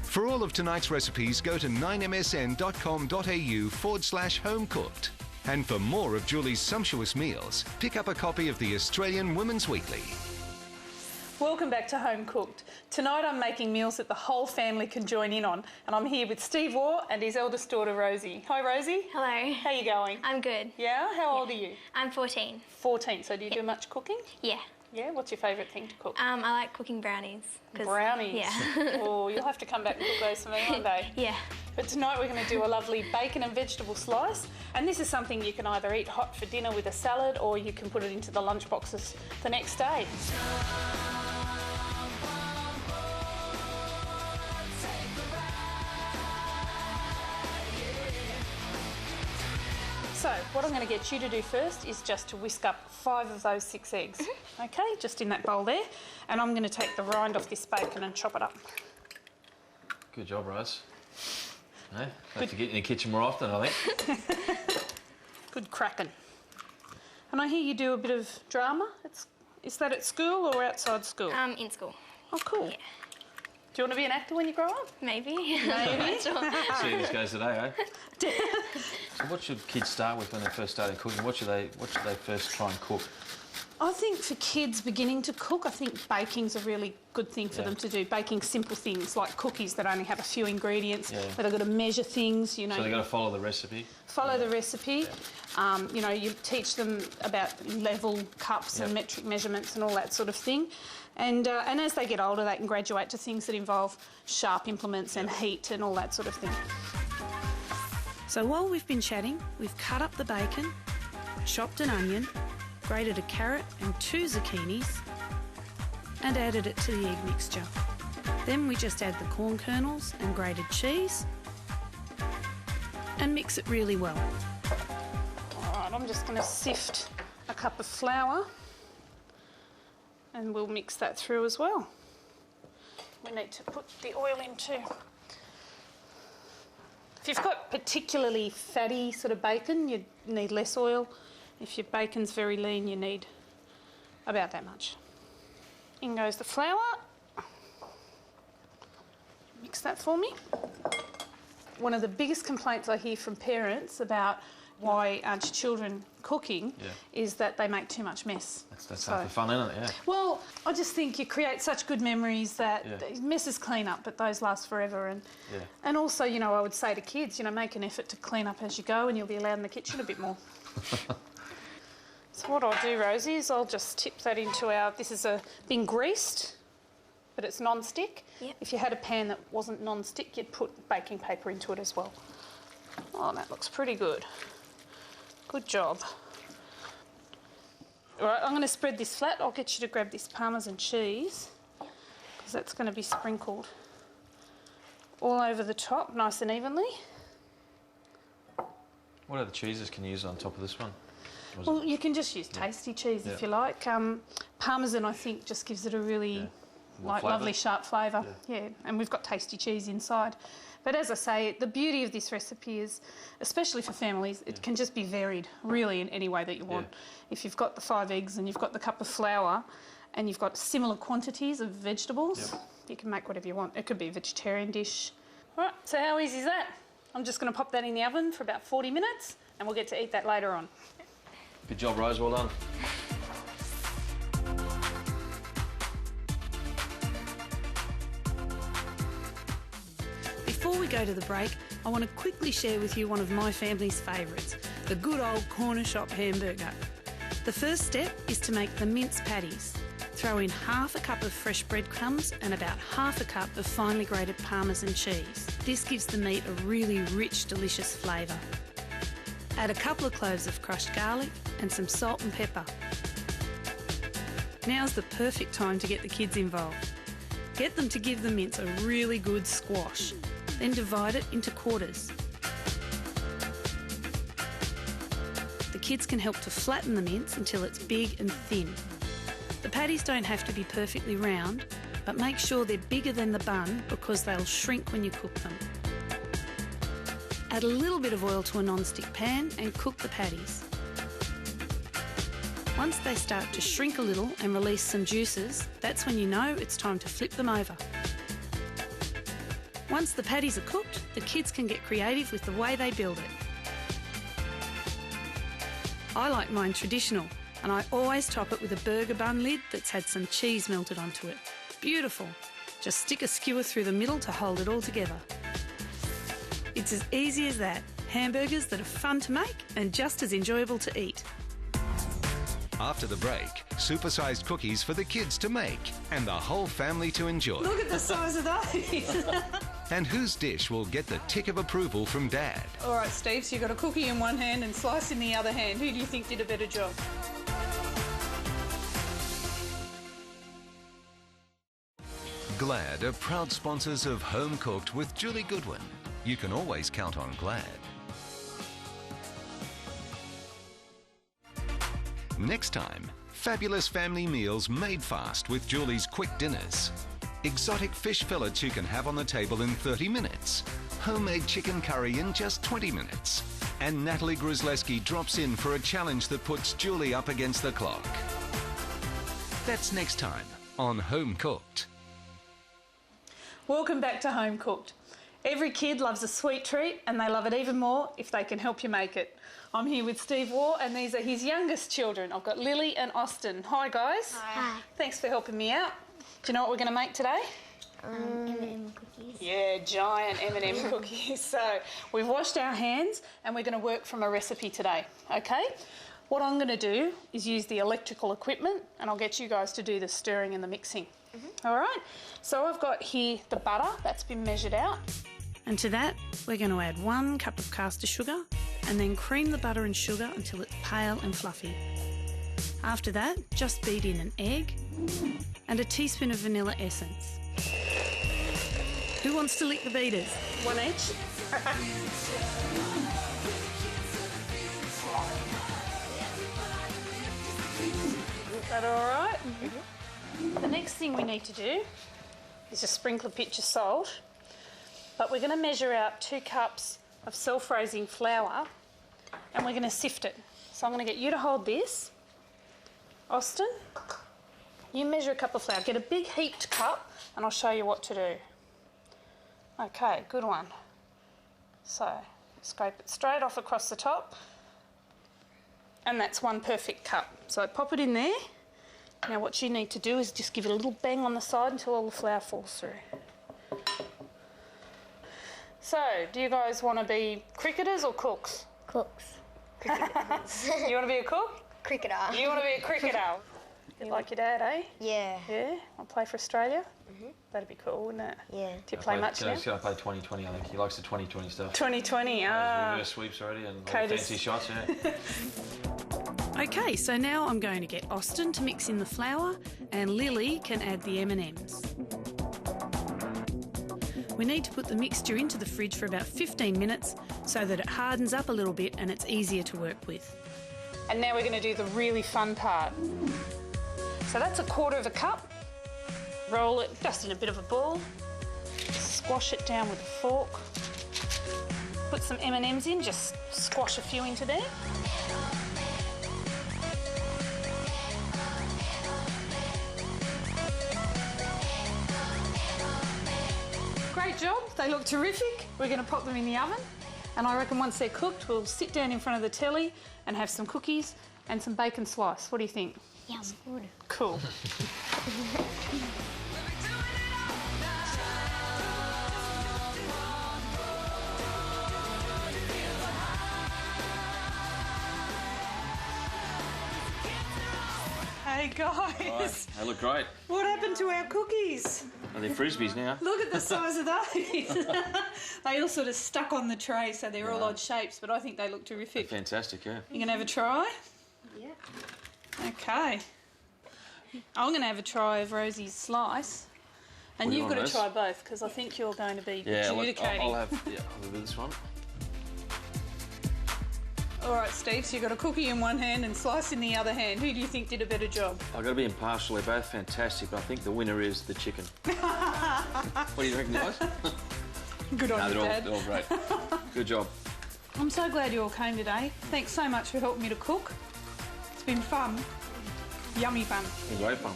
For all of tonight's recipes, go to 9msn.com.au/homecooked. And for more of Julie's sumptuous meals, pick up a copy of the Australian Women's Weekly. Welcome back to Home Cooked. Tonight I'm making meals that the whole family can join in on, and I'm here with Steve Waugh and his eldest daughter Rosie. Hi Rosie. Hello. How are you going? I'm good. Yeah? How old are you? I'm 14. 14. So do you do much cooking? Yeah. Yeah? What's your favourite thing to cook? I like cooking brownies. Brownies? Yeah. Oh, you'll have to come back and cook those for me one day. Yeah. But tonight we're going to do a lovely bacon and vegetable slice, and this is something you can either eat hot for dinner with a salad, or you can put it into the lunch boxes the next day. So what I'm going to get you to do first is just to whisk up 5 of those 6 eggs. Okay, just in that bowl there. And I'm going to take the rind off this bacon and chop it up. Good job, Rose. No? Have to get in the kitchen more often, I think. Good cracking. And I hear you do a bit of drama. Is that at school or outside school? In school. Oh, cool. Yeah. Do you want to be an actor when you grow up? Maybe. Maybe. See how this goes today, eh? So what should kids start with when they first started cooking? What should they first try and cook? I think for kids beginning to cook, I think baking's a really good thing for them to do. Baking simple things like cookies that only have a few ingredients, that have got to measure things, you know. So they've got to follow the recipe? Follow the recipe. Yeah. You know, you teach them about level cups and metric measurements and all that sort of thing. And as they get older, they can graduate to things that involve sharp implements and heat and all that sort of thing. So while we've been chatting, we've cut up the bacon, chopped an onion, grated a carrot and 2 zucchinis, and added it to the egg mixture. Then we just add the corn kernels and grated cheese and mix it really well. All right, I'm just going to sift a cup of flour and we'll mix that through as well. We need to put the oil in too. If you've got particularly fatty sort of bacon, you need less oil. If your bacon's very lean, you need about that much. In goes the flour. Mix that for me. One of the biggest complaints I hear from parents about why aren't your children cooking is that they make too much mess. That's half the fun, isn't it? Yeah. Well, I just think you create such good memories that messes clean up, but those last forever. And also, you know, I would say to kids, you know, make an effort to clean up as you go and you'll be allowed in the kitchen a bit more. So what I'll do, Rosie, is I'll just tip that into our... This is been greased, but it's non-stick. Yep. If you had a pan that wasn't non-stick, you'd put baking paper into it as well. Oh, that looks pretty good. Good job. All right, I'm going to spread this flat. I'll get you to grab this Parmesan cheese because that's going to be sprinkled all over the top, nice and evenly. What other cheeses can you use on top of this one? Well, you can just use tasty cheese if you like. Parmesan, I think, just gives it a really lovely sharp flavour. Yeah, and we've got tasty cheese inside. But as I say, the beauty of this recipe is, especially for families, it can just be varied, really, in any way that you want. If you've got the 5 eggs and you've got the cup of flour and you've got similar quantities of vegetables, you can make whatever you want. It could be a vegetarian dish. All right, so how easy is that? I'm just going to pop that in the oven for about 40 minutes and we'll get to eat that later on. Good job, Rose. Well done. Before we go to the break, I want to quickly share with you one of my family's favourites, the good old corner shop hamburger. The first step is to make the mince patties. Throw in half a cup of fresh breadcrumbs and about half a cup of finely grated Parmesan cheese. This gives the meat a really rich, delicious flavour. Add a couple of cloves of crushed garlic and some salt and pepper. Now's the perfect time to get the kids involved. Get them to give the mince a really good squash, then divide it into quarters. The kids can help to flatten the mince until it's big and thin. The patties don't have to be perfectly round, but make sure they're bigger than the bun because they'll shrink when you cook them. Add a little bit of oil to a non-stick pan and cook the patties. Once they start to shrink a little and release some juices, that's when you know it's time to flip them over. Once the patties are cooked, the kids can get creative with the way they build it. I like mine traditional, and I always top it with a burger bun lid that's had some cheese melted onto it. Beautiful. Just stick a skewer through the middle to hold it all together. It's as easy as that. Hamburgers that are fun to make and just as enjoyable to eat. After the break, supersized cookies for the kids to make and the whole family to enjoy. Look at the size of those. And whose dish will get the tick of approval from Dad? All right, Steve, so you've got a cookie in one hand and slice in the other hand. Who do you think did a better job? Glad are proud sponsors of Home Cooked with Julie Goodwin. You can always count on Glad. Next time, fabulous family meals made fast with Julie's quick dinners. Exotic fish fillets you can have on the table in 30 minutes. Homemade chicken curry in just 20 minutes. And Natalie Gruzleski drops in for a challenge that puts Julie up against the clock. That's next time on Home Cooked. Welcome back to Home Cooked. Every kid loves a sweet treat and they love it even more if they can help you make it. I'm here with Steve Waugh and these are his youngest children. I've got Lily and Austin. Hi guys. Hi. Thanks for helping me out. Do you know what we're going to make today? M&M cookies. Yeah, giant M&M cookies. So we've washed our hands and we're going to work from a recipe today, okay? What I'm going to do is use the electrical equipment and I'll get you guys to do the stirring and the mixing. All right, so I've got here the butter that's been measured out. And to that, we're going to add 1 cup of caster sugar and then cream the butter and sugar until it's pale and fluffy. After that, just beat in an egg and a teaspoon of vanilla essence. Who wants to lick the beaters? One each. Is that all right? The next thing we need to do is just sprinkle a pinch of salt, but we're going to measure out 2 cups of self-raising flour and we're going to sift it. So I'm going to get you to hold this. Austin, you measure a cup of flour. Get a big heaped cup and I'll show you what to do. Okay, good one. So scrape it straight off across the top and that's 1 perfect cup. So pop it in there. Now what you need to do is just give it a little bang on the side until all the flour falls through. So, do you guys want to be cricketers or cooks? Cooks. You want to be a cook? Cricketer. You want to be a cricketer? Like your dad, eh? Yeah. Yeah? I'll play for Australia? That'd be cool, wouldn't it? Yeah. Do you play much now? He's going to play 2020, I think. He likes the 2020 stuff. 2020, Reverse sweeps already and all fancy shots, yeah. Okay, so now I'm going to get Austin to mix in the flour and Lily can add the M&Ms. We need to put the mixture into the fridge for about 15 minutes so that it hardens up a little bit and it's easier to work with. And now we're going to do the really fun part. So that's 1/4 cup. Roll it just in a bit of a ball. Squash it down with a fork. Put some M&Ms in, just squash a few into there. Great job, they look terrific. We're going to pop them in the oven and I reckon once they're cooked we'll sit down in front of the telly and have some cookies and some bacon slice. What do you think? Yum. Good. Cool. Hey guys. Right. They look great. What happened to our cookies? Are they frisbees now? Look at the size of those. They all sort of stuck on the tray, so they're all odd shapes, but I think they look terrific. Fantastic, yeah. You gonna have a try? Yeah. Okay. I'm gonna have a try of Rosie's slice. And What do you you've got want, to Rose? try both, because I think you're going to be Yeah, adjudicating. I'll have this one. All right, Steve, so you've got a cookie in one hand and slice in the other hand. Who do you think did a better job? I've got to be impartial. They're both fantastic, but I think the winner is the chicken. What do you reckon, guys? Good on you, Dad. They're all great. Good job. I'm so glad you all came today. Thanks so much for helping me to cook. It's been fun. Yummy fun. Great fun.